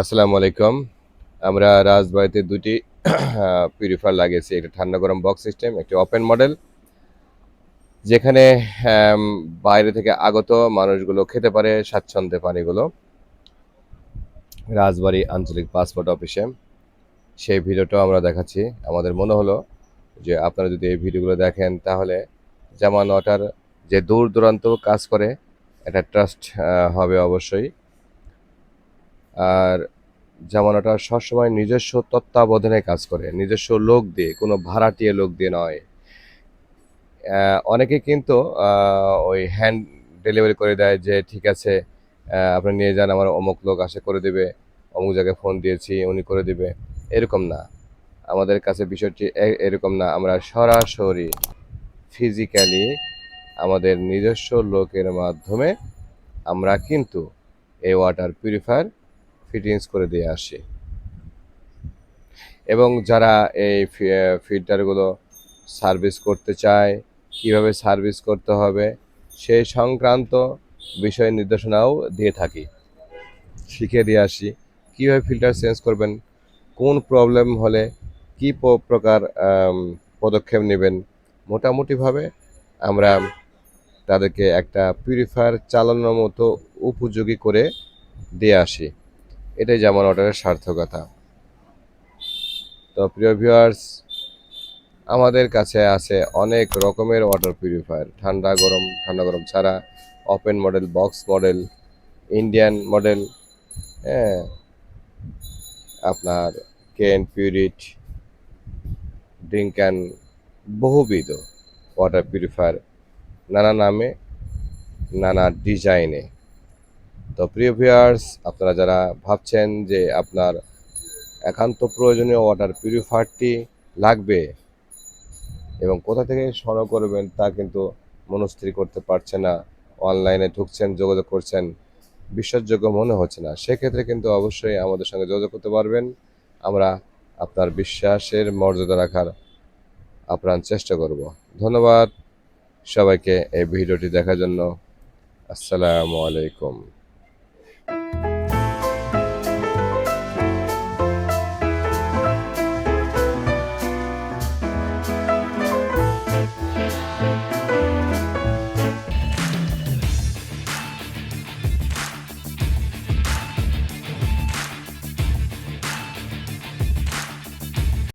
আসসালামু আলাইকুম। আমরা রাজবাড়ীতে ২ টি পিউরিফায়ার লাগিয়েছি। একটা ঠান্ডা গরম বক্স সিস্টেম, একটি ওপেন মডেল। যেখানে হ্যাম বাইরে থেকে আগত মানুষগুলো খেতে পারে স্বাচ্ছন্দ্যে পানিগুলো। রাজবাড়ী আঞ্চলিক পাসপোর্ট অফিসে। সেই ভিডিওটাও আমরা দেখাচ্ছি। আমাদের মনে হলো যে আপনারা যদি এই ভিডিওগুলো দেখেন তাহলে জামান ওয়াটার যে দূর-দূরান্ত কাজ করে এটা ট্রাস্ট হবে অবশ্যই। আর জামানাটা সবসময় নিজস্ব তত্ত্বাবধানে কাজ করে, নিজস্ব লোক দিয়ে, কোনো ভাড়াটিয়া লোক দিয়ে নয়। অনেকে কিন্তু ওই হ্যান্ড ডেলিভারি করে দেয় যে, "ঠিক আছে, আপনি নিয়ে যান, আমার অমুক লোক আসে করে দিবে, অমুক জায়গায় ফোন দিয়েছি, উনি করে দিবে।" এরকম না। আমাদের কাছে বিষয়টি এরকম না। আমরা সরাসরি ফিজিক্যালি আমাদের নিজস্ব লোকের মাধ্যমে আমরা কিন্তু এই ওয়াটার পিউরিফায়ার ফিটিংস করে দিয়ে আসি। এবং যারা এই ফিল্টারগুলো সার্ভিস করতে চায়, কিভাবে সার্ভিস করতে হবে, সেই সংক্রান্ত বিষয় নির্দেশনাও দিয়ে থাকি। শিখিয়ে দিয়ে আসি। কীভাবে ফিল্টার চেঞ্জ করবেন, কোন প্রবলেম হলে কী প্রকার পদক্ষেপ নেবেন। মোটামুটিভাবে আমরা তাদেরকে একটা পিউরিফায়ার চালানোর মতো উপযোগী করে দিয়ে আসি। এটাই জামান অর্ডারের সার্থকতা। তো প্রিয় ভিউয়ার্স, আমাদের কাছে আছে অনেক রকমের ওয়াটার পিউরিফায়ার, ঠান্ডা গরম, ঠান্ডা গরম ছাড়া, open model, box model, Indian model, হ্যাঁ, আপনার কেন পিউরিট, ড্রিঙ্কান, বহুবিধ ওয়াটার পিউরিফায়ার, নানা নামে, নানা ডিজাইনে। তো প্রিয় ভিউয়ার্স, আপনারা যারা ভাবছেন যে আপনার একান্ত প্রয়োজনীয় ওয়াটার পিউরিফায়ারটি লাগবে এবং কোথা থেকে সংগ্রহ করবেন তা কিন্তু মনস্থির করতে পারছে না, অনলাইনে ঢুকছেন, যোগাযোগ করছেন, বিশ্বাসযোগ্য মনে হচ্ছে না, সেক্ষেত্রে কিন্তু অবশ্যই আমাদের সঙ্গে যোগাযোগ করতে পারবেন। আমরা আপনার বিশ্বাসের মর্যাদা রাখার আপ্রাণ চেষ্টা করব। ধন্যবাদ সবাইকে এই ভিডিওটি দেখার জন্য। আসসালামু আলাইকুম।